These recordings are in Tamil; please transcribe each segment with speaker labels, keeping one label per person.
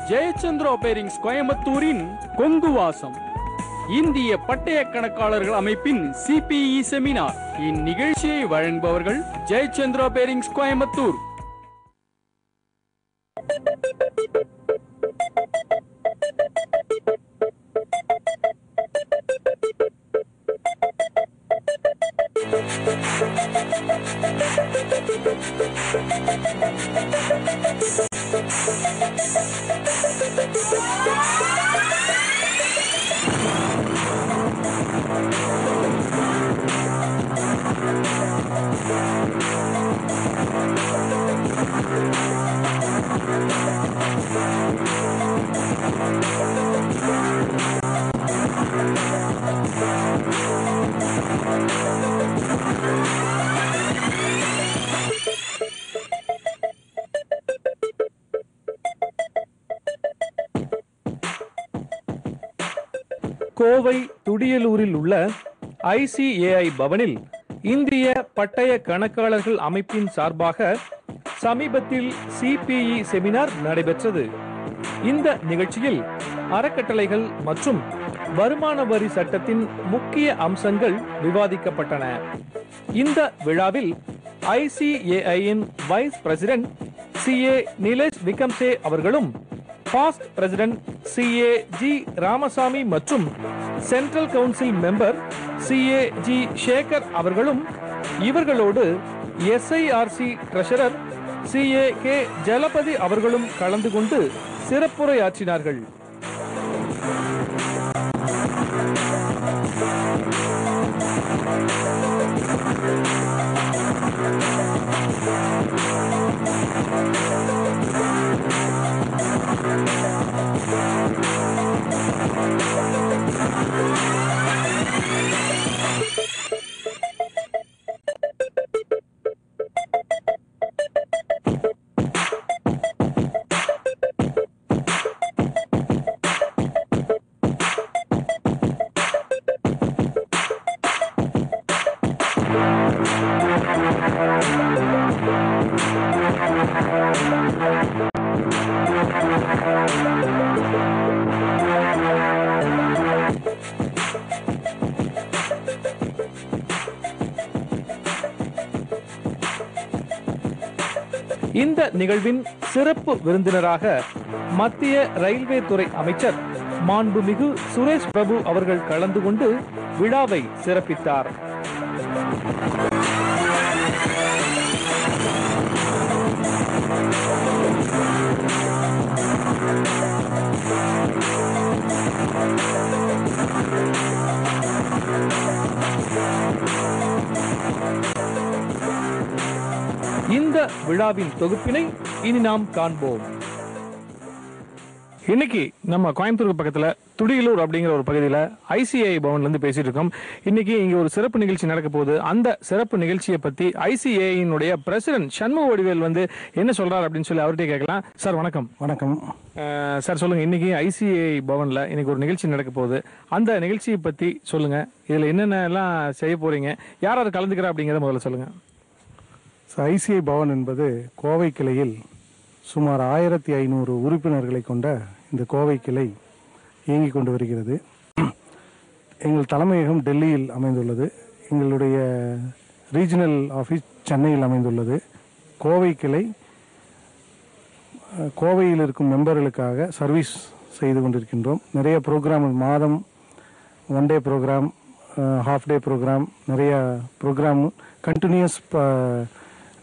Speaker 1: ஜெயச்சந்திரா பேரிங்ஸ் கோயம்புத்தூரின் கொங்குவாசம் இந்திய பட்டய கணக்காளர்கள் அமைப்பின் சிபிஇ செமினார். இந்நிகழ்ச்சியை வழங்குபவர்கள் ஜெயச்சந்திரா பேரிங்ஸ் கோயம்புத்தூர்.
Speaker 2: கோவை துடியலூரில் உள்ள ICAI பவனில் இந்திய பட்டய கணக்காளர்கள் அமைப்பின் சார்பாக சமீபத்தில் சிபிஇ செமினார் நடைபெற்றது. இந்த நிகழ்ச்சியில் அறக்கட்டளைகள் மற்றும் வருமான வரி சட்டத்தின் முக்கிய அம்சங்கள் விவாதிக்கப்பட்டன. இந்த விழாவில் ICAI-இன் vice president CA Nilesh Vikamsey அவர்களும், past president CA G Ramasamy மற்றும் central council member CA G Sekar அவர்களும், இவர்களோடு SIRC treasurer CA K Jalapathi அவர்களும் கலந்து கொண்டு சிறப்புரையாற்றினார்கள். இந்த நிகழ்வின் சிறப்பு விருந்தினராக மத்திய ரயில்வே துறை அமைச்சர் மாண்புமிகு சுரேஷ் பிரபு அவர்கள் கலந்து கொண்டு விழாவை சிறப்பித்தார். இந்த விழாவின் தொகுப்பினை இனி நாம் காண்போம். இன்னைக்கு நம்ம கோயம்புத்தூர் பக்கத்துல துடியலூர் அப்படிங்கிற ஒரு பகுதியில் ICAI பவன்ல இருந்து பேசிட்டு இருக்கோம். இன்னைக்கு இங்க ஒரு சிறப்பு நிகழ்ச்சி நடக்க போகுது. அந்த சிறப்பு நிகழ்ச்சியை பத்தி ICAI-னுடைய பிரசிடென்ட் சண்முக வடிவேல் வந்து என்ன சொல்றாரு அப்படின்னு சொல்லி அவர்கிட்ட கேட்கலாம். சார் வணக்கம்.
Speaker 3: வணக்கம்
Speaker 2: சார், சொல்லுங்க, இன்னைக்கு ICAI பவன்ல இன்னைக்கு ஒரு நிகழ்ச்சி நடக்க போகுது. அந்த நிகழ்ச்சியை பத்தி சொல்லுங்க. இதுல என்னென்ன எல்லாம் செய்ய போறீங்க, யார் யார் கலந்துக்கிறா அப்படிங்கிறத முதல்ல சொல்லுங்க.
Speaker 3: ICAI பவன் என்பது கோவை கிளையில் சுமார் 1500 உறுப்பினர்களை கொண்ட இந்த கோவை கிளை இயங்கிக் கொண்டு வருகிறது. எங்கள் தலைமையகம் டெல்லியில் அமைந்துள்ளது. எங்களுடைய ரீஜனல் ஆஃபீஸ் சென்னையில் அமைந்துள்ளது. கோவை கிளை கோவையில் இருக்கும் மெம்பர்களுக்காக சர்வீஸ் செய்து கொண்டிருக்கின்றோம். நிறைய ப்ரோக்ராம், மாதம் 1 டே ப்ரோக்ராம், ஹாஃப் டே ப்ரோக்ராம், நிறைய ப்ரோக்ராம் கண்டினியூஸ்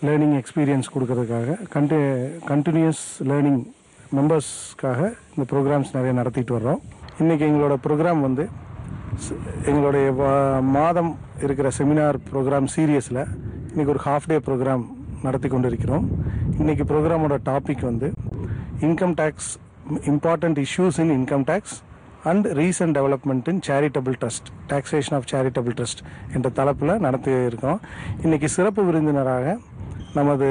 Speaker 3: லேர்னிங் எக்ஸ்பீரியன்ஸ் கொடுக்கறதுக்காக, கண்டினியூஸ் லேர்னிங் மெம்பர்ஸ்க்காக இந்த ப்ரோக்ராம்ஸ் நிறைய நடத்திட்டு வர்றோம். இன்றைக்கி எங்களோட ப்ரோக்ராம் வந்து எங்களுடைய மாதம் இருக்கிற செமினார் ப்ரோக்ராம் சீரியஸில் இன்றைக்கி ஒரு ஹாஃப் டே ப்ரோக்ராம் நடத்தி கொண்டு இருக்கிறோம். இன்றைக்கி ப்ரோக்ராமோட டாபிக் வந்து income tax, important issues in income tax and recent development in charitable trust, taxation of charitable trust என்ற தலைப்பில் நடத்தி இருக்கோம். இன்றைக்கி சிறப்பு விருந்தினராக நமது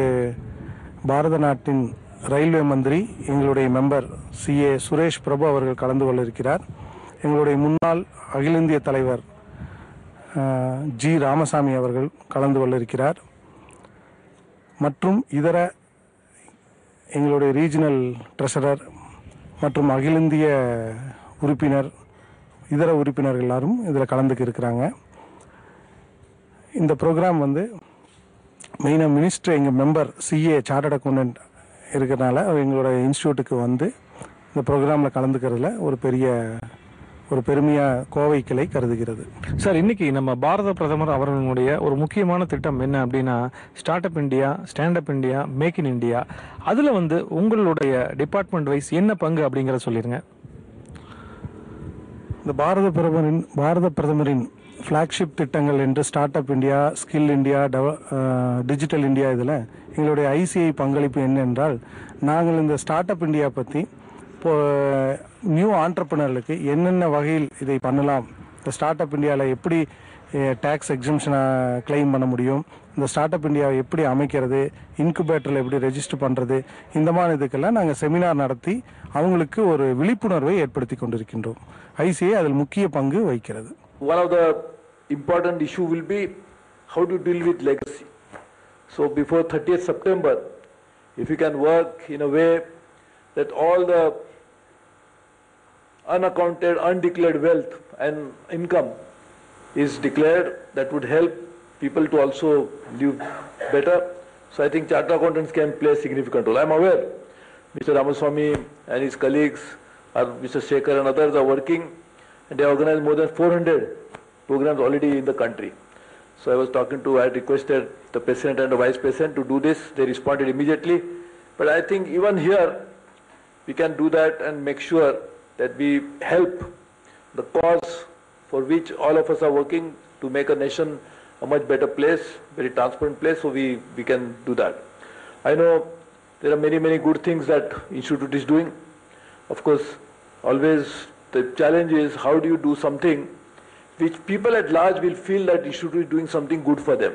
Speaker 3: பாரத நாட்டின் ரயில்வே மந்திரி, எங்களுடைய மெம்பர் CA சுரேஷ் பிரபு அவர்கள் கலந்து கொள்ள இருக்கிறார். எங்களுடைய முன்னாள் அகில இந்திய தலைவர் G ராமசாமி அவர்கள் கலந்து கொள்ள இருக்கிறார். மற்றும் இதர எங்களுடைய ரீஜனல் ட்ரெஷரர் மற்றும் அகில இந்திய உறுப்பினர், இதர உறுப்பினர்கள் எல்லாரும் இதில் கலந்துக்க இருக்கிறாங்க. இந்த ப்ரோக்ராம் வந்து மெயினாக மினிஸ்டர் எங்கள் மெம்பர் சிஏ சார்ட்டர்ட் அக்கௌண்டன்ட் இருக்கிறனால எங்களோட இன்ஸ்டியூட்டுக்கு வந்து இந்த ப்ரோக்ராமில் கலந்துக்கிறதுல ஒரு பெருமையாக கோவை கிளை கருதுகிறது.
Speaker 2: சார், இன்னைக்கு நம்ம பாரத பிரதமர் அவர்களுடைய ஒரு முக்கியமான திட்டம் என்ன அப்படின்னா start up India, stand up India, make in India. அதில் வந்து உங்களுடைய டிபார்ட்மெண்ட் வைஸ் என்ன பங்கு அப்படிங்கிறத சொல்லிடுங்க.
Speaker 3: இந்த பாரத பிரதமரின் ஃப்ளாக்ஷிப் திட்டங்கள் என்று start up India, skill India, digital India, இதில் எங்களுடைய ஐசிஐ பங்களிப்பு என்னென்றால், நாங்கள் இந்த ஸ்டார்ட் அப் இந்தியா பற்றி நியூ ஆண்டர்பிரினர்களுக்கு என்னென்ன வகையில் இதை பண்ணலாம், இந்த ஸ்டார்ட் அப் இந்தியாவில் எப்படி டேக்ஸ் எக்ஸம்ஷனை கிளைம் பண்ண முடியும், இந்த ஸ்டார்ட் அப் இந்தியாவை எப்படி அமைக்கிறது, இன்குபேட்டரில் எப்படி ரெஜிஸ்டர் பண்ணுறது, இந்த மாதிரி இதுக்கெல்லாம் நாங்கள் செமினார் நடத்தி அவங்களுக்கு ஒரு விழிப்புணர்வை ஏற்படுத்தி கொண்டிருக்கின்றோம். ஐசிஐ அதில் முக்கிய பங்கு வகிக்கிறது.
Speaker 4: One of the important issue will be how to deal with legacy. So before 30th September, if you can work in a way that all the unaccounted, undeclared wealth and income is declared, that would help people to also live better. So I think chartered accountants can play a significant role. I am aware Mr. Ramaswamy and his colleagues, or Mr. Shekhar and others are working, and they organized more than 400 programs already in the country. So I had requested the President and the Vice President to do this. They responded immediately. But I think even here, we can do that and make sure that we help the cause for which all of us are working to make a nation a much better place, very transparent place, so we can do that. I know there are many, many good things that Institute is doing. Of course, always the challenge is how do you do something which people at large will feel that Institute is doing something good for them.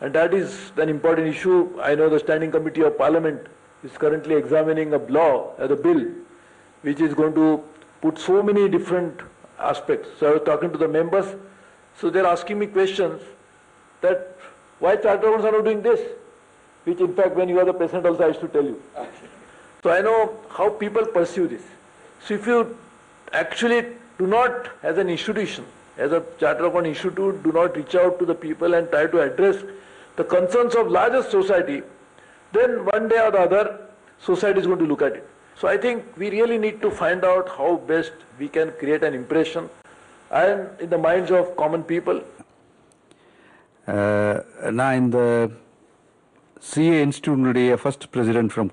Speaker 4: And that is an important issue. I know the Standing Committee of Parliament is currently examining a bill, which is going to put so many different aspects. So I was talking to the members, so they're asking me questions that why chartered accountants are not doing this, which in fact when you are the president also I used to tell you. So I know how people pursue this. So if you actually do not, as an institution, as a chartered accountant institute, do not reach out to the people and try to address the concerns of larger society, then one day or the other, society is going to look at it. So I think we really need to find out how best we can create an impression and in the minds of common people.
Speaker 5: நான் இந்த சிஏ இன்ஸ்டியூட்னுடைய ஃபர்ஸ்ட் பிரசிடென்ட் ஃப்ரம்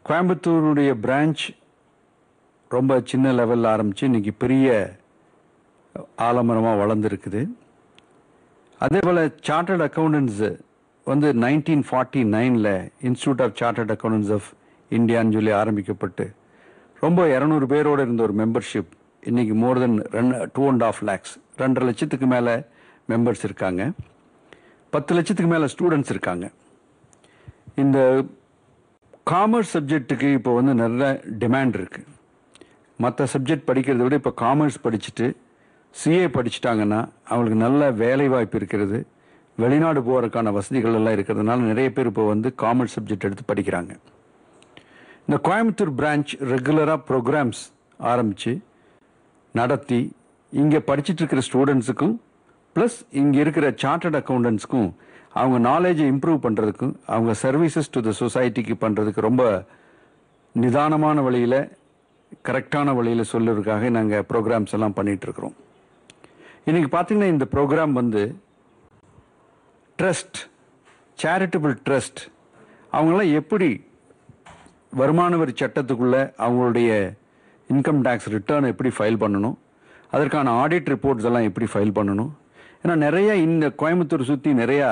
Speaker 5: கோயம்புத்தூருடைய பிரான்ச் ரொம்ப சின்ன லெவலில் ஆரம்பித்து இன்றைக்கி பெரிய ஆலமரமாக வளர்ந்துருக்குது. அதே போல் சார்ட்டர்ட் அக்கௌண்டன்ட்ஸு வந்து 1949 institute of chartered accountants of இந்தியான்னு சொல்லி ஆரம்பிக்கப்பட்டு ரொம்ப 200 பேரோடு இருந்த ஒரு மெம்பர்ஷிப் இன்றைக்கி மோர் தென் 2.5 lakhs, 2.5 லட்சத்துக்கு மேலே மெம்பர்ஸ் இருக்காங்க, 10 லட்சத்துக்கு மேலே ஸ்டூடெண்ட்ஸ் இருக்காங்க. இந்த காமர்ஸ் சப்ஜெக்ட்டுக்கு இப்போ வந்து நல்ல டிமாண்ட் இருக்குது. மற்ற சப்ஜெக்ட் படிக்கிறத விட இப்போ காமர்ஸ் படிச்சுட்டு சிஏ படிச்சுட்டாங்கன்னா அவங்களுக்கு நல்ல வேலை வாய்ப்பு இருக்கிறது, வெளிநாடு போகிறதுக்கான வசதிகள் எல்லாம் இருக்கிறதுனால நிறைய பேர் இப்போ வந்து காமர்ஸ் சப்ஜெக்ட் எடுத்து படிக்கிறாங்க. இந்த கோயம்புத்தூர் பிரான்ச் ரெகுலராக ப்ரோக்ராம்ஸ் ஆரம்பித்து நடத்தி இங்கே படிச்சுட்டு இருக்கிற ஸ்டூடெண்ட்ஸுக்கும் ப்ளஸ் இங்கே இருக்கிற சார்ட்டர்ட் அக்கௌண்டன்ட்ஸ்க்கும் அவங்க நாலேஜை இம்ப்ரூவ் பண்ணுறதுக்கும் அவங்க சர்வீசஸ் டு த சொசைட்டிக்கு பண்ணுறதுக்கு ரொம்ப நிதானமான வழியில், கரெக்டான வழியில் சொல்லுறதுக்காக நாங்கள் ப்ரோக்ராம்ஸ் எல்லாம் பண்ணிகிட்ருக்குறோம். இன்றைக்கி பார்த்திங்கன்னா இந்த ப்ரோக்ராம் வந்து ட்ரஸ்ட், சேரிட்டபிள் ட்ரஸ்ட், அவங்களாம் எப்படி வருமான வரி சட்டத்துக்குள்ளே அவங்களுடைய இன்கம் டேக்ஸ் ரிட்டர்ன் எப்படி ஃபைல் பண்ணணும், அதற்கான ஆடிட் ரிப்போர்ட்ஸ் எல்லாம் எப்படி ஃபைல் பண்ணணும். ஏன்னா நிறையா இந்த கோயம்புத்தூர் சுற்றி நிறையா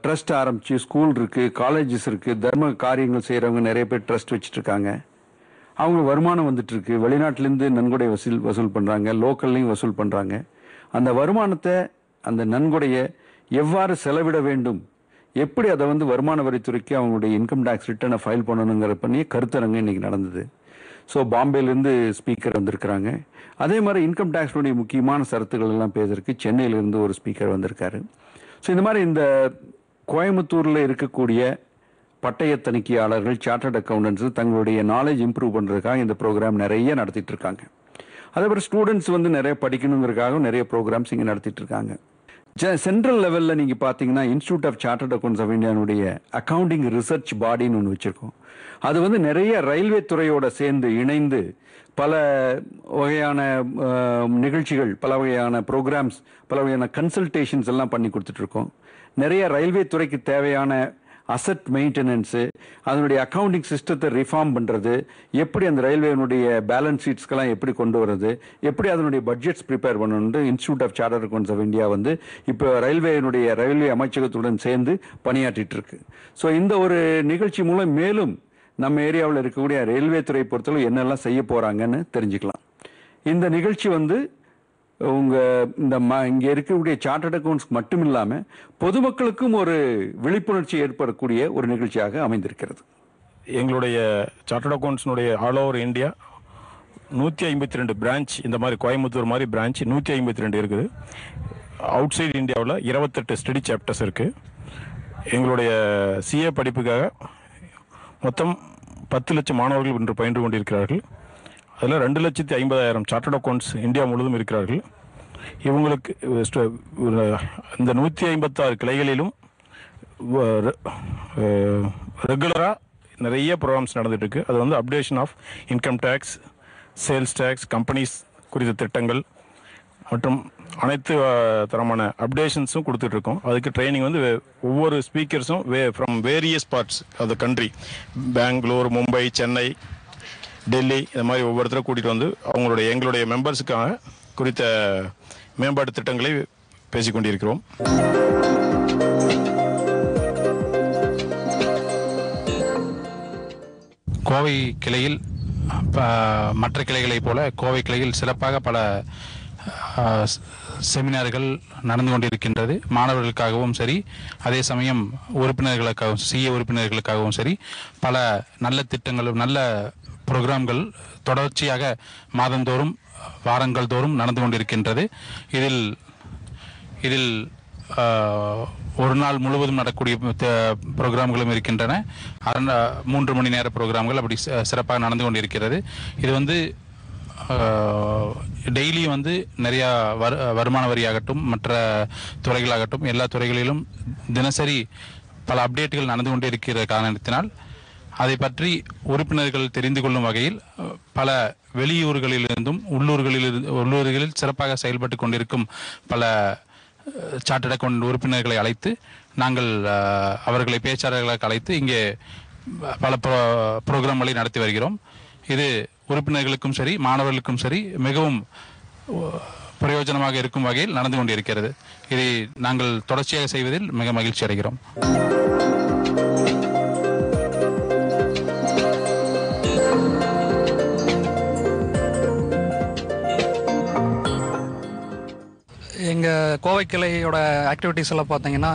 Speaker 5: ட்ரஸ்ட் ஆரம்பித்து ஸ்கூல் இருக்குது, காலேஜஸ் இருக்குது, தர்ம காரியங்கள் செய்கிறவங்க நிறைய பேர் ட்ரஸ்ட் வச்சுட்ருக்காங்க. அவங்க வருமானம் வந்துட்டுருக்கு, வெளிநாட்டிலேருந்து நன்கொடை வசூல் பண்ணுறாங்க, லோக்கல்லையும் வசூல் பண்ணுறாங்க. அந்த வருமானத்தை, அந்த நன்கொடையை எவ்வாறு செலவிட வேண்டும், எப்படி அதை வந்து வருமான வரித்துறைக்கு அவங்களுடைய இன்கம் டேக்ஸ் ரிட்டர்னை ஃபைல் பண்ணணுங்கிற பண்ணி கருத்தரங்கு இன்றைக்கி நடந்தது. ஸோ பாம்பேலேருந்து ஸ்பீக்கர் வந்திருக்கிறாங்க. அதே மாதிரி இன்கம் டேக்ஸுடைய முக்கியமான சரத்துக்கள் எல்லாம் பேசுறதுக்கு சென்னையிலேருந்து ஒரு ஸ்பீக்கர் வந்திருக்காரு. ஸோ இந்த மாதிரி இந்த கோயம்புத்தூரில் இருக்கக்கூடிய பட்டய தணிக்கையாளர்கள், சார்ட்டர்ட் அக்கௌண்டன்ஸ் தங்களுடைய நாலேஜ் இம்ப்ரூவ் பண்ணுறதுக்காக இந்த ப்ரோக்ராம் நிறைய நடத்திட்டு இருக்காங்க. அதே மாதிரி ஸ்டூடெண்ட்ஸ் வந்து நிறைய படிக்கணுங்கிறதுக்காக நிறைய ப்ரோக்ராம்ஸ் இங்கே நடத்திட்டு இருக்காங்க. சென்ட்ரல் லெவலில் நீங்கள் பார்த்தீங்கன்னா institute of chartered accounts of இந்தியானுடைய அக்கவுண்டிங் ரிசர்ச் பாடின்னு ஒன்று வச்சுருக்கோம். அது வந்து நிறைய ரயில்வே துறையோட சேர்ந்து இணைந்து பல வகையான நிகழ்ச்சிகள், பல வகையான ப்ரோக்ராம்ஸ், பல வகையான கன்சல்டேஷன்ஸ் எல்லாம் பண்ணி கொடுத்துட்ருக்கோம். நிறைய ரயில்வே துறைக்கு தேவையான அசட் மெயின்டெனன்ஸு, அதனுடைய அக்கவுண்டிங் சிஸ்டத்தை ரிஃபார்ம் பண்ணுறது, எப்படி அந்த ரயில்வேனுடைய பேலன்ஸ் ஷீட்ஸ்க்கெல்லாம் எப்படி கொண்டு வர்றது, எப்படி அதனுடைய பட்ஜெட்ஸ் ப்ரிப்பேர் பண்ணணுன்னு institute of chartered accounts of India வந்து இப்போ ரயில்வே அமைச்சகத்துடன் சேர்ந்து பணியாற்றிட்டு இருக்கு. ஸோ இந்த ஒரு நிகழ்ச்சி மூலம் மேலும் நம்ம ஏரியாவில் இருக்கக்கூடிய ரயில்வே துறை பொறுத்தவரை என்னெல்லாம் செய்ய போகிறாங்கன்னு தெரிஞ்சுக்கலாம். இந்த நிகழ்ச்சி வந்து இங்கே இருக்கக்கூடிய சார்ட்டர்ட் அக்கௌண்ட்ஸ் மட்டும் இல்லாமல் பொதுமக்களுக்கும் ஒரு விழிப்புணர்ச்சி ஏற்படக்கூடிய ஒரு நிகழ்ச்சியாக அமைந்திருக்கிறது.
Speaker 6: எங்களுடைய சார்ட்டர்ட் அக்கௌண்ட்ஸ்னுடைய ஆல் ஓவர் இந்தியா 152 பிரான்ச், இந்த மாதிரி கோயம்புத்தூர் மாதிரி பிரான்ச் 152 இருக்குது. அவுட் சைடு இந்தியாவில் 28 ஸ்டடி சாப்டர்ஸ் இருக்குது. எங்களுடைய சிஏ படிப்புக்காக மொத்தம் 10 லட்சம் மாணவர்கள் இன்று பயின்று கொண்டிருக்கிறார்கள். அதில் 2,50,000 சார்ட்டர்ட் அக்கௌண்ட்ஸ் இந்தியா முழுவதும் இருக்கிறார்கள். இவங்களுக்கு இந்த 156 கிளைகளிலும் ரெகுலராக நிறைய ப்ரோக்ராம்ஸ் நடந்துகிட்ருக்கு. அது வந்து updation of income tax, sales tax, companies குறித்த திட்டங்கள் மற்றும் அனைத்து தரமான அப்டேஷன்ஸும் கொடுத்துட்ருக்கோம். அதுக்கு ட்ரைனிங் வந்து ஒவ்வொரு ஸ்பீக்கர்ஸும் from various parts of the country, Bangalore, Mumbai, Chennai, Delhi, இந்த மாதிரி ஒவ்வொருத்தரும் கூட்டிகிட்டு வந்து எங்களுடைய மெம்பர்ஸுக்காக குறித்த மேம்பாட்டு திட்டங்களை பேசிக்கொண்டிருக்கிறோம்.
Speaker 7: கோவை கிளையில் மற்ற கிளைகளைப் போல கோவை கிளையில் சிறப்பாக பல செமினார்கள் நடந்து கொண்டிருக்கின்றது. மாணவர்களுக்காகவும் சரி, அதே சமயம் உறுப்பினர்களுக்காகவும், சிஏ உறுப்பினர்களுக்காகவும் சரி, பல நல்ல திட்டங்களும் நல்ல ப்ரோக்ராம்கள் தொடர்ச்சியாக மாதந்தோறும், வாரங்கள் தோறும் நடந்து கொண்டிருக்கின்றது. இதில் ஒரு நாள் முழுவதும் நடக்கூடிய ப்ரோக்ராம்களும் இருக்கின்றன. 3 மணி நேர ப்ரோக்ராம்கள் அப்படி சிறப்பாக நடந்து கொண்டிருக்கிறது. இது வந்து டெய்லி வந்து நிறையா வருமான வரியாகட்டும், மற்ற துறைகளாகட்டும், எல்லா துறைகளிலும் தினசரி பல அப்டேட்டுகள் நடந்து கொண்டே இருக்கிற காரணத்தினால் அதை பற்றி உறுப்பினர்கள் தெரிந்து கொள்ளும் வகையில் பல வெளியூர்களிலிருந்தும் உள்ளூர்களில் சிறப்பாக செயல்பட்டு கொண்டிருக்கும் பல சார்ட்டர்ட் அக்கவுண்ட் உறுப்பினர்களை அழைத்து நாங்கள் அவர்களை பேச்சாளர்களாக அழைத்து இங்கே பல ப்ரோக்ராம்களை நடத்தி வருகிறோம். இது உறுப்பினர்களுக்கும் சரி, மாணவர்களுக்கும் சரி மிகவும் பிரயோஜனமாக இருக்கும் வகையில் நடந்து கொண்டிருக்கிறது. இதை நாங்கள் தொடர்ச்சியாக செய்வதில் மிக மகிழ்ச்சி அடைகிறோம்.
Speaker 8: எங்கள் கோவை கிளையோட ஆக்டிவிட்டீஸ் எல்லாம் பார்த்தீங்கன்னா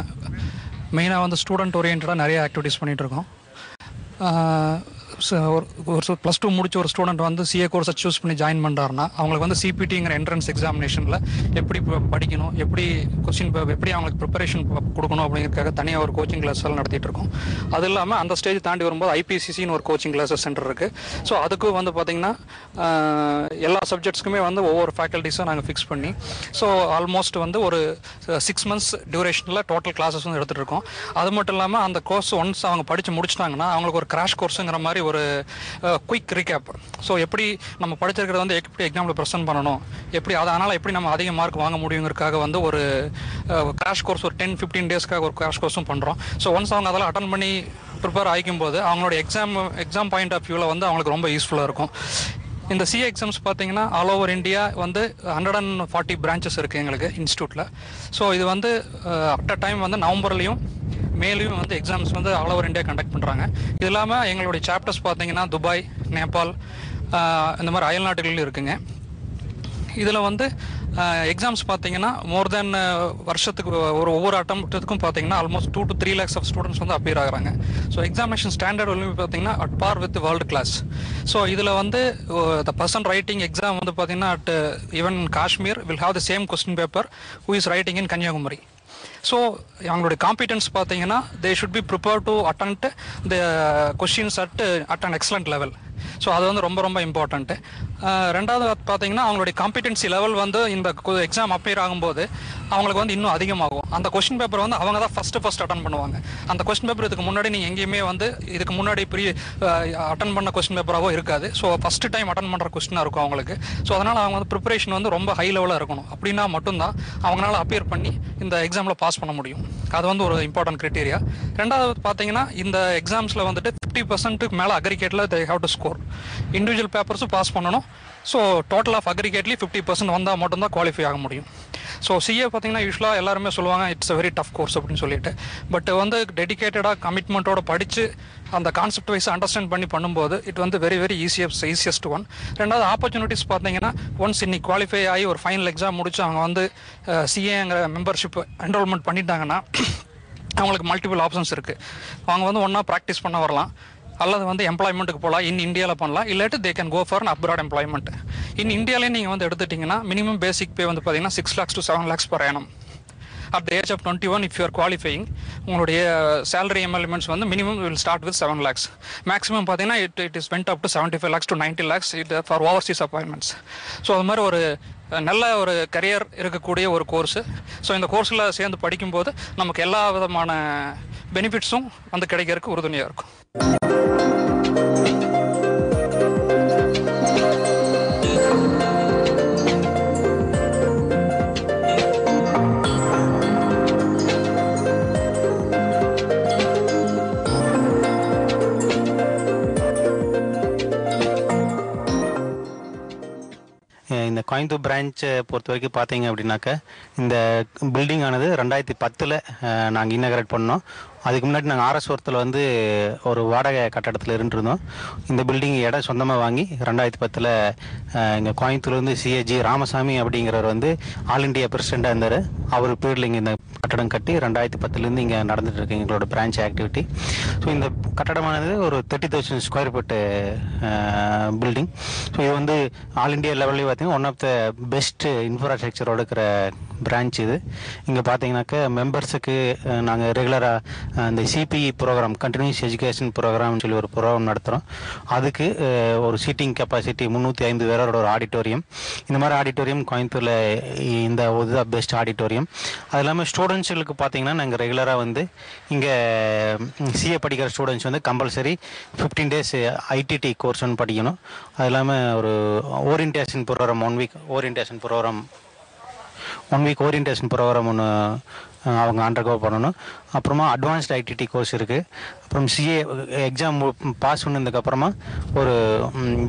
Speaker 8: மெயினாக வந்து ஸ்டூடெண்ட் ஓரியன்டாக நிறைய ஆக்டிவிட்டீஸ் பண்ணிகிட்ருக்கோம். ஒரு +2 முடிச்ச ஒரு ஸ்டூடெண்ட் வந்து சிஏ கோர்ஸை சூஸ் பண்ணி ஜாயின் பண்ணுறாருன்னா அவங்களுக்கு வந்து சிபிடிங்கிற என்ட்ரன்ஸ் எக்ஸாமினேஷனில் எப்படி படிக்கணும், எப்படி கொஸ்டின் எப்படி அவங்களுக்கு ப்ரிப்பரேஷன் கொடுக்கணும் அப்படிங்கிறதுக்காக தனியாக ஒரு கோச்சிங் கிளாஸ் எல்லாம் நடத்திட்டு இருக்கோம். அது இல்லாமல் அந்த ஸ்டேஜ் தாண்டி வரும்போது ஐபிசிசின்னு ஒரு கோச்சிங் கிளாஸஸ் சென்டர் இருக்குது. ஸோ அதுக்கும் வந்து பார்த்திங்கன்னா எல்லா சப்ஜெக்ட்ஸ்க்குமே வந்து ஒவ்வொரு ஃபேக்கல்ட்டிஸும் நாங்கள் ஃபிக்ஸ் பண்ணி ஸோ ஆல்மோஸ்ட் வந்து ஒரு 6 months டியூரேஷனில் டோட்டல் கிளாஸஸ் வந்து எடுத்துகிட்டு இருக்கோம். அது மட்டும் இல்லாமல் அந்த கோர்ஸ் ஒன்ஸ் அவங்க படித்து முடிச்சிட்டாங்கன்னா அவங்களுக்கு ஒரு கிராஷ் கோர்ஸுங்கிற மாதிரி ஒரு குயிக் ரீகேப். ஸோ எப்படி நம்ம படிச்சிருக்கிறத வந்து எப்படி எக்ஸாமில் ப்ரெசென்ட் பண்ணணும், எப்படி அதனால் எப்படி நம்ம அதிக மார்க் வாங்க முடியுங்கிறதுக்காக வந்து ஒரு கிராஷ் கோர்ஸ் ஒரு 10-15 டேஸ்க்காக ஒரு கிராஷ் கோர்ஸும் பண்ணுறோம். ஸோ ஒன்ஸ் அவங்க அதெல்லாம் அட்டன் பண்ணி ப்ரிப்பேர் ஆகிக்கும் போது அவங்களோட எக்ஸாம் பாயிண்ட் ஆஃப் வியூவில் வந்து அவங்களுக்கு ரொம்ப யூஸ்ஃபுல்லாக இருக்கும். இந்த சிஏ எக்ஸாம்ஸ் பார்த்தீங்கன்னா ஆல் ஓவர் இந்தியா வந்து 140 பிரான்ச்சஸ் இருக்குது எங்களுக்கு இன்ஸ்டியூட்டில். ஸோ இது வந்து அட் அ டைம் வந்து நவம்பர்லேயும் மேலேயும் வந்து எக்ஸாம்ஸ் வந்து ஆல் ஓவர் இந்தியா கண்டக்ட் பண்ணுறாங்க. இது இல்லாமல் எங்களுடைய சாப்டர்ஸ் பார்த்தீங்கன்னா துபாய், நேபாள், இந்த மாதிரி அயல் நாடுகளிலும் இருக்குங்க. இதில் வந்து எக்ஸாம்ஸ் பார்த்தீங்கன்னா மோர் தென் வருஷத்துக்கு ஒவ்வொரு அட்டம்ப்ட்டுக்கும் பார்த்தீங்கன்னா almost 2 to 3 lakhs of students வந்து அப்பியர் ஆகிறாங்க. ஸோ எக்ஸாமினேஷன் ஸ்டாண்டர்ட் வந்து பார்த்தீங்கன்னா at par with world class. So இதில் வந்து த பர்சன் ரைட்டிங் எக்ஸாம் வந்து பார்த்தீங்கன்னா at even Kashmir will have the same question paper who is writing in Kanyakumari. So அவங்களுடைய காம்பிடன்ஸ் பார்த்தீங்கன்னா they should be prepare to attend the questions at an excellent level. So அது வந்து ரொம்ப ரொம்ப இம்பார்ட்டண்ட்டு. ரெண்டாவது பார்த்தீங்கன்னா அவங்களுடைய காம்பிடென்சி லெவல் வந்து இந்த எக்ஸாம் அப்பியர் ஆகும்போது அவங்களுக்கு வந்து இன்னும் அதிகமாகும். அந்த கொஸ்டின் பேப்பர் வந்து அவங்க தான் ஃபஸ்ட்டு அட்டன் பண்ணுவாங்க. அந்த கொஸ்டின் பேப்பர் இதுக்கு முன்னாடி நீங்கள் எங்கேயுமே வந்து இதுக்கு முன்னாடி அட்டன் பண்ண கொஸ்டின் பேப்பராகவோ இருக்காது. ஸோ ஃபஸ்ட்டு டைம் அட்டன் பண்ணுற கொஸ்டினாக இருக்கும் அவங்களுக்கு. ஸோ அதனால் அவங்க வந்து ப்ரிப்பரேஷன் வந்து ரொம்ப ஹை லெவலாக இருக்கணும். அப்படின்னா மட்டும்தான் அவங்களால அப்பியர் பண்ணி இந்த எக்ஸாமில் பாஸ் பண்ண முடியும். அது வந்து ஒரு இம்பார்ட்டன்ட் கிரைட்டீரியா. ரெண்டாவது பார்த்தீங்கன்னா இந்த எக்ஸாம்ஸில் வந்துட்டு 50% மேலே அக்ரிகேட்டில் they have to score. Individual பேப்பர்ஸும் பாஸ் பண்ணணும். ஸோ டோட்டல் ஆஃப் அக்ரிகேட்லி 50% வந்தால் மட்டும்தான் குவாலிஃபை ஆக முடியும். ஸோ சிஏ பார்த்தீங்கன்னா யூஸ்வலாக எல்லாருமே சொல்லுவாங்க it's a very tough course அப்படின்னு சொல்லிட்டு. பட் வந்து டெடிக்கேட்டடாக கமிட்மெண்ட்டோட படித்து அந்த கான்செப்ட் வைஸ் அண்டர்ஸ்டாண்ட் பண்ணி பண்ணும்போது இட் வந்து வெரி வெரி ஈஸியஸ்ட் ஒன். ரெண்டாவது ஆப்பர்ச்சுனிட்டிஸ் பார்த்தீங்கன்னா ஒன்ஸ் இன்னைக்கு குவாலிஃபை ஆகி ஒரு ஃபைனல் எக்ஸாம் முடிச்சு அவங்க வந்து சிஏங்கிற மெம்பர்ஷிப் என்ரோல்மெண்ட் பண்ணிட்டாங்கன்னா அவங்களுக்கு மல்டிபிள் ஆப்ஷன்ஸ் இருக்குது. அவங்க வந்து ஒன்றா ப்ராக்டிஸ் பண்ண வரலாம், அல்லது வந்து எம்ப்ளாய்மெண்ட்டுக்கு போகலாம். இந்தியாவில் பண்ணலாம், இல்லாட்டி they can go for abroad employment. இந்தியாவிலே நீங்கள் வந்து எடுத்துட்டிங்கன்னா மினிமம் பேசிக் பே வந்து பார்த்தீங்கன்னா 6 lakhs to 7 lakhs per annum. At the age of 21 if you are qualifying உங்களுடைய salary emoluments வந்து minimum will start with 7 lakhs. Maximum பார்த்தீங்கன்னா it is went up to 75 lakhs to 90 lakhs for overseas appointments. So அது மாதிரி ஒரு நல்ல ஒரு கரியர் இருக்கக்கூடிய ஒரு கோர்ஸு. ஸோ இந்த கோர்ஸில் சேர்ந்து படிக்கும்போது நமக்கு எல்லா விதமான பெனிஃபிட்ஸும் வந்து கிடைக்கிறதுக்கு உறுதுணையாக இருக்கும்.
Speaker 9: இந்த கோயம்புத்தூர் பிரான்ச்சை பொறுத்த வரைக்கும் பார்த்தீங்க அப்படின்னாக்க இந்த பில்டிங் ஆனது 2010 நாங்கள் இன்னாகரேட் பண்ணோம். அதுக்கு முன்னாடி நாங்கள் ஆர்எஸ்வரத்தில் வந்து ஒரு வாடகை கட்டடத்தில் இருந்துருந்தோம். இந்த பில்டிங் இடம் சொந்தமாக வாங்கி 2010 இங்கே கோயம்புத்தூர்லேருந்து சிஏஜி ராமசாமி அப்படிங்கிறவர் வந்து ஆல் இண்டியா பிரசிடெண்ட்டாக இருந்தார். அவர் பேரில் இங்கே இந்த கட்டடம் கட்டி 2010 இங்கே நடந்துட்டு இருக்கு எங்களோட பிரான்ச் ஆக்டிவிட்டி. ஸோ இந்த கட்டடமானது ஒரு 30,000 ஸ்கொயர் ஃபீட்டு பில்டிங். ஸோ இது வந்து ஆல் இண்டியா லெவல்லே பார்த்தீங்கன்னா ஒன் ஆஃப் த பெஸ்ட் இன்ஃப்ராஸ்ட்ரக்சரோட இருக்கிற பிரான்ச் இது. இங்கே பார்த்தீங்கன்னாக்க மெம்பர்ஸுக்கு நாங்கள் ரெகுலராக இந்த சிபிஇ ப்ரோக்ராம் கண்டினியூஸ் எஜுகேஷன் ப்ரோக்ராம்னு சொல்லி ஒரு ப்ரோக்ராம் நடத்துகிறோம். அதுக்கு ஒரு சீட்டிங் கெப்பாசிட்டி 350 பேரோட ஒரு ஆடிட்டோரியம். இந்த மாதிரி ஆடிட்டோரியம் கோயம்புத்தூரில் இந்த இதுதான் பெஸ்ட் ஆடிட்டோரியம். அது இல்லாமல் ஸ்டூடெண்ட்ஸுகளுக்கு பார்த்தீங்கன்னா நாங்கள் ரெகுலராக வந்து இங்கே சிஏ படிக்கிற ஸ்டூடெண்ட்ஸ் வந்து கம்பல்சரி 15 days ஐடிடி கோர்ஸ் ஒன்று படிக்கணும். அது இல்லாமல் ஒரு orientation programme 1 week orientation programme ஒன்று அவங்க அண்டர்கோ பண்ணணும். அப்புறமா அட்வான்ஸ்டு ஐடிடி கோர்ஸ் இருக்குது. அப்புறம் சிஏ எக்ஸாம் பாஸ் பண்ணதுக்கப்புறமா ஒரு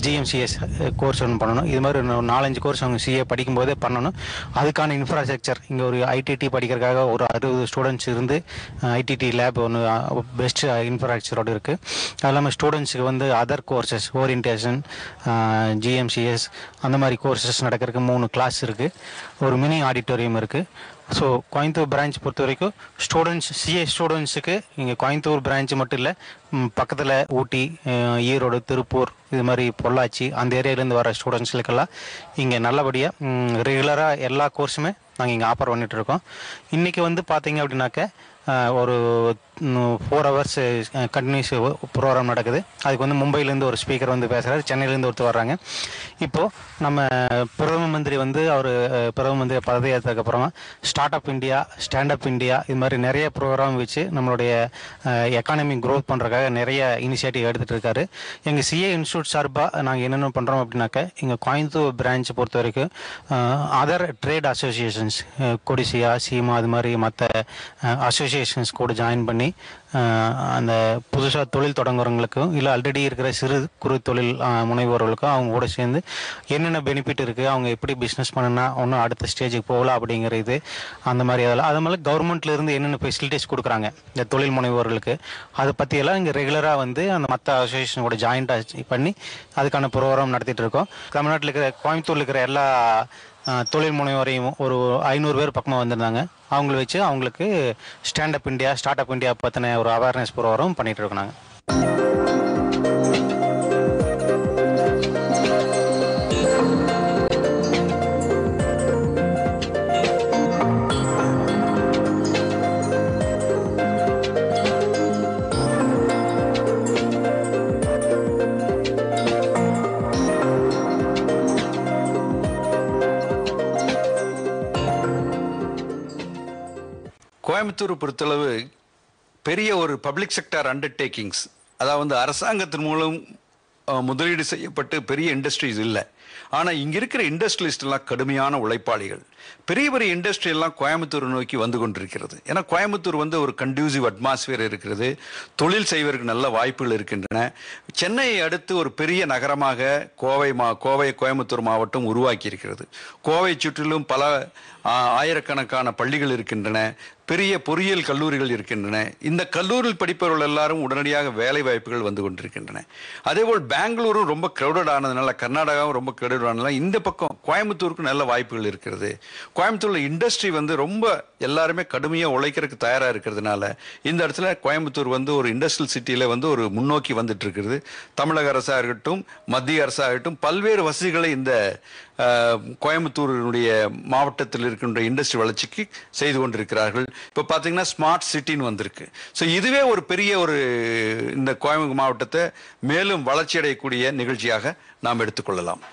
Speaker 9: ஜிஎம்சிஎஸ் கோர்ஸ் ஒன்று பண்ணணும். இது மாதிரி ஒரு 4-5 கோர்ஸ் அவங்க சிஏ படிக்கும்போதே பண்ணணும். அதுக்கான இன்ஃப்ராஸ்ட்ரக்சர் இங்கே ஒரு ஐடிடி படிக்கிறதுக்காக ஒரு 60 ஸ்டூடெண்ட்ஸ் இருந்து ஐடிடி லேப் ஒன்று பெஸ்ட் இன்ஃப்ராஸ்ட்ரக்சரோடு இருக்குது. அது இல்லாமல் ஸ்டூடெண்ட்ஸுக்கு வந்து அதர் கோர்சஸ் ஓரியன்டேஷன் ஜிஎம்சிஎஸ் அந்த மாதிரி கோர்சஸ் நடக்கிறதுக்கு 3 கிளாஸ் இருக்குது. ஒரு மினி ஆடிட்டோரியம் இருக்குது. ஸோ கோயம்புத்தூர் பிரான்ச் பொறுத்த வரைக்கும் ஸ்டூடெண்ட்ஸ் சிஏ ஸ்டூடெண்ட்ஸுக்கு இங்கே கோயம்புத்தூர் பிரான்ச் மட்டும் இல்லை, பக்கத்தில் ஊட்டி, ஈரோடு, திருப்பூர், இது மாதிரி பொள்ளாச்சி அந்த ஏரியாவிலேருந்து வர ஸ்டூடெண்ட்ஸுக்கெல்லாம் இங்கே நல்லபடியாக ரெகுலராக எல்லா கோர்ஸுமே நாங்கள் இங்கே ஆஃபர் பண்ணிகிட்ருக்கோம். இன்றைக்கி வந்து பார்த்தீங்க அப்படின்னாக்க ஒரு 4 hours கண்டினியூஸ் ப்ரோக்ராம் நடக்குது. அதுக்கு வந்து மும்பையிலேருந்து ஒரு ஸ்பீக்கர் வந்து பேசுகிறாரு, சென்னையிலேருந்து ஒருத்தர் வர்றாங்க. இப்போது நம்ம பிரதம மந்திரி வந்து பிரதம மந்திரி பதவி ஏற்றதுக்கப்புறமா start up India, stand up India இது மாதிரி நிறைய ப்ரோக்ராம் வச்சு நம்மளுடைய எக்கானமி க்ரோத் பண்ணுறதுக்காக நிறைய இனிஷியேட்டிவ் எடுத்துகிட்டு இருக்காரு. எங்கள் சிஏ இன்ஸ்டியூட் சார்பாக நாங்கள் என்னென்ன பண்ணுறோம் அப்படின்னாக்க இங்கே கோயம்புத்தூர் பிரான்ச் பொறுத்த வரைக்கும் other trade associations Codissia, Seema அது மாதிரி மற்ற அசோசியேஷன்ஸ் கூட ஜாயின் பண்ணி அந்த புதுசாக தொழில் தொடங்குறவங்களுக்கும் இல்லை ஆல்ரெடி இருக்கிற சிறு குறு தொழில் முனைவோர்களுக்கும் அவங்க கூட சேர்ந்து என்னென்ன பெனிஃபிட் இருக்குது, அவங்க எப்படி பிஸ்னஸ் பண்ணுனா ஒன்றும் அடுத்த ஸ்டேஜுக்கு போகலாம் அப்படிங்கிற இது அந்த மாதிரி அதெல்லாம். அது மாதிரி கவர்மெண்ட்லேருந்து என்னென்ன ஃபெசிலிட்டிஸ் கொடுக்குறாங்க இந்த தொழில் முனைவோர்களுக்கு அதை பற்றியெல்லாம் இங்கே ரெகுலராக வந்து அந்த மற்ற அசோசியேஷன் கூட ஜாயிண்டாக பண்ணி அதுக்கான ப்ரோக்ராம் நடத்திட்டு இருக்கோம். தமிழ்நாட்டில் இருக்கிற கோயம்புத்தூரில் இருக்கிற எல்லா தொழில் முனைவோரையும் ஒரு 500 பேர் பக்கமாக வந்திருந்தாங்க. அவங்கள வச்சு அவங்களுக்கு stand up India, start up India பற்றின ஒரு அவேர்னஸ் ப்ரோக்ராம் பண்ணிகிட்டு இருக்கோம் நாங்கள்.
Speaker 5: கோயம்புத்தூர் பொறுத்தளவு பெரிய ஒரு பப்ளிக் செக்டார் அண்டர்டேக்கிங்ஸ், அதாவது அரசாங்கத்தின் மூலம் முதலீடு செய்யப்பட்டு பெரிய இண்டஸ்ட்ரீஸ் இல்லை. ஆனால் இங்கே இருக்கிற இண்டஸ்ட்ரியலிஸ்ட்லாம் கடுமையான உழைப்பாளிகள். பெரிய பெரிய இண்டஸ்ட்ரி எல்லாம் கோயம்புத்தூரை நோக்கி வந்து கொண்டிருக்கிறது. ஏன்னா கோயம்புத்தூர் ஒரு கண்டியூசிவ் அட்மாஸ்பியர் இருக்கிறது, தொழில் செய்வதற்கு நல்ல வாய்ப்புகள் இருக்கின்றன. சென்னையை அடுத்து ஒரு பெரிய நகரமாக கோயம்புத்தூர் மாவட்டம் உருவாக்கி இருக்கிறது. கோவை சுற்றிலும் பல ஆயிரக்கணக்கான பள்ளிகள் இருக்கின்றன, பெரிய பொறியியல் கல்லூரிகள் இருக்கின்றன. இந்த கல்லூரியில் படிப்பவர்கள் எல்லாரும் உடனடியாக வேலை வாய்ப்புகள் வந்து கொண்டிருக்கின்றன. அதேபோல் பெங்களூரும் ரொம்ப கிரௌடட் ஆனதுனால, கர்நாடகாவும் ரொம்ப கிரௌடட் ஆனதுனால இந்த பக்கம் கோயம்புத்தூருக்கு நல்ல வாய்ப்புகள் இருக்கிறது. கோயம்புத்தூர்ல இண்டஸ்ட்ரி ரொம்ப எல்லாருமே கடுமையாக உழைக்கிறதுக்கு தயாராக இருக்கிறதுனால இந்த இடத்துல கோயம்புத்தூர் ஒரு இண்டஸ்ட்ரியல் சிட்டியில ஒரு முன்னோக்கி வந்துட்டு இருக்கிறது. தமிழக அரசாக இருக்கட்டும், மத்திய அரசாகட்டும் பல்வேறு வசதிகளை இந்த கோயம்புத்தூரினுடைய மாவட்டத்தில் இருக்கின்ற இண்டஸ்ட்ரி வளர்ச்சிக்கு செய்து கொண்டிருக்கிறார்கள். இப்போ பார்த்தீங்கன்னா ஸ்மார்ட் சிட்டின்னு வந்திருக்கு. ஸோ இதுவே ஒரு பெரிய இந்த கோயம்புத்தூர் மாவட்டத்தை மேலும் வளர்ச்சி அடையக்கூடிய நிகழ்ச்சியாக நாம் எடுத்துக்கொள்ளலாம்.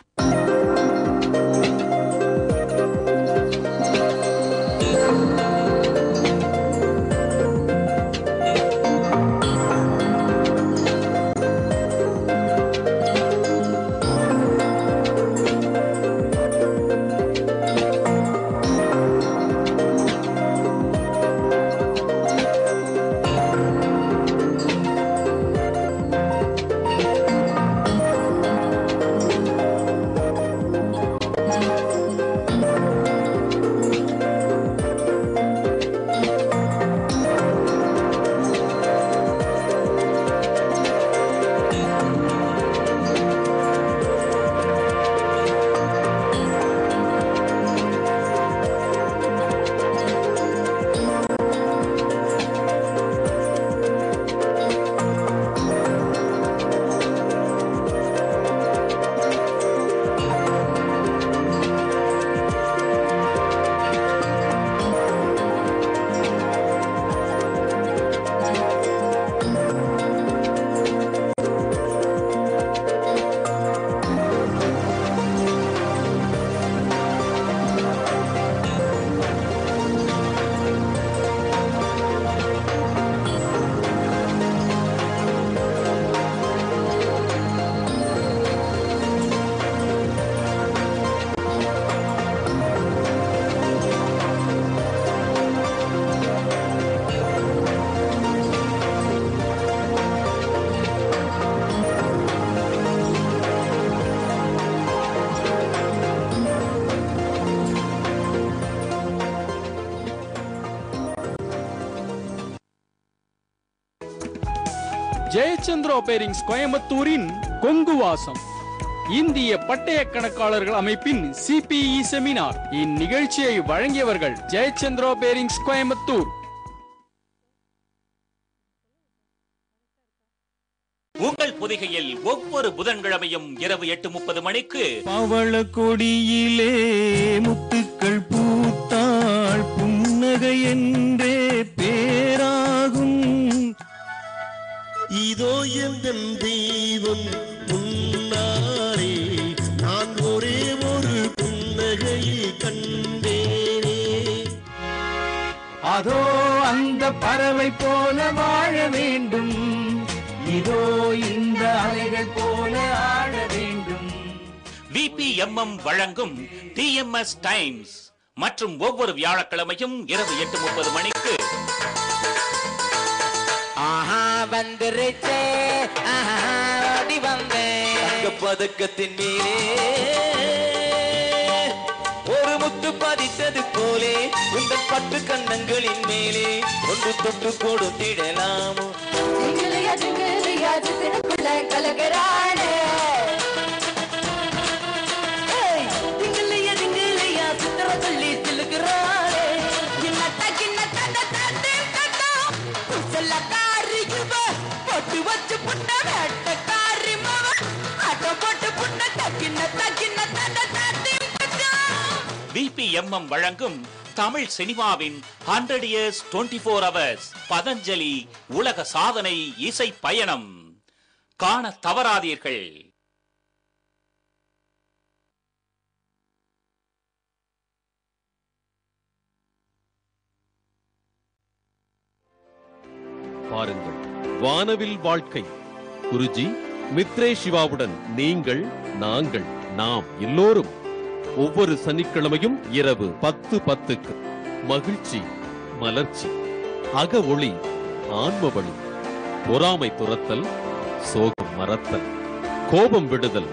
Speaker 1: ஜெயச்சந்திரா பேரிங்ஸ் கோயம்புத்தூரின் கொங்குவாசம் இந்திய பட்டய கணக்காளர்கள் அமைப்பின் சிபிஇ செமினார். இந்நிகழ்ச்சியை வழங்கியவர்கள் ஜெயச்சந்திரா பேரிங்ஸ் கோயம்புத்தூர்.
Speaker 10: உங்கள் பொதிகையில் ஒவ்வொரு புதன்கிழமையும் இரவு 8:30 மணிக்கு
Speaker 11: பவள கொடியிலே முத்துக்கள் பூத்தாள் புன்னகை என்றே பேராகும். இதோ எந்தன் தெய்வம் முன்னாரே நான் ஒரே ஒரு புன்னகையை கண்டேனே.
Speaker 12: அதோ அந்த பறவை போல வாழ வேண்டும், இதோ இந்த அலைகள் போல ஆட வேண்டும்.
Speaker 10: VPMM வழங்கும் TMS டைம்ஸ் மற்றும் ஒவ்வொரு வியாழக்கிழமையும் இரவு 8:30 மணிக்கு
Speaker 12: வந்துருச்சே ஓடி வந்தேன்
Speaker 11: பதக்கத்தின் மேலே ஒரு முத்து பதித்தது போலே உங்கள் பட்டு கண்ணங்களின் மேலே ஒன்று தொட்டு கொடுத்திடலாமோ.
Speaker 12: கலகரானே சித்திர சொல்லி சிலுகிறானே போட்டு வச்சு புட்ட வேட்டக்காரி ஆட்டம் போட்டு புட்ட
Speaker 10: VPMM வழங்கும் தமிழ் சினிமாவின் 100 years 24 hours பதஞ்சலி உலக சாதனை இசை பயணம் காண தவறாதீர்கள்.
Speaker 13: பாருங்கள். வானவில் வாழ்க்கை. குருஜி மித்ரே சிவாவுடன் நீங்கள், நாங்கள், நாம் எல்லோரும் ஒவ்வொரு சனிக்கிழமையும் இரவு 10:10க்கு. மகிழ்ச்சி, மலர்ச்சி, அக ஒளி, ஆன்ம வழி, பொறாமை துரத்தல், சோகம் மறத்தல், கோபம் விடுதல்,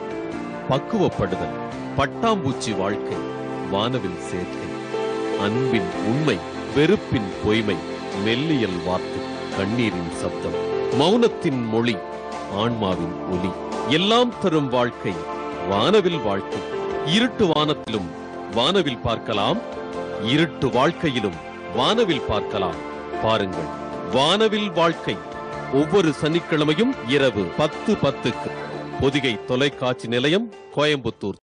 Speaker 13: பக்குவப்படுதல், பட்டாம்பூச்சி வாழ்க்கை, வானவில் சேர்க்கை, அன்பின் உண்மை, வெறுப்பின் பொய்மை, மெல்லியல் வார்த்தை, கண்ணீரின் சப்தம், மௌனத்தின் மொழி, ஆன்மாவின் ஒலி, எல்லாம் தரும் வாழ்க்கை, வானவில் வாழ்க்கை. இருட்டு வானத்திலும் வானவில் பார்க்கலாம், இருட்டு வாழ்க்கையிலும் வானவில் பார்க்கலாம். பாருங்கள், வானவில் வாழ்க்கை. ஒவ்வொரு சனிக்கிழமையும் இரவு 10:10க்கு. பொதிகை தொலைக்காட்சி நிலையம், கோயம்புத்தூர்.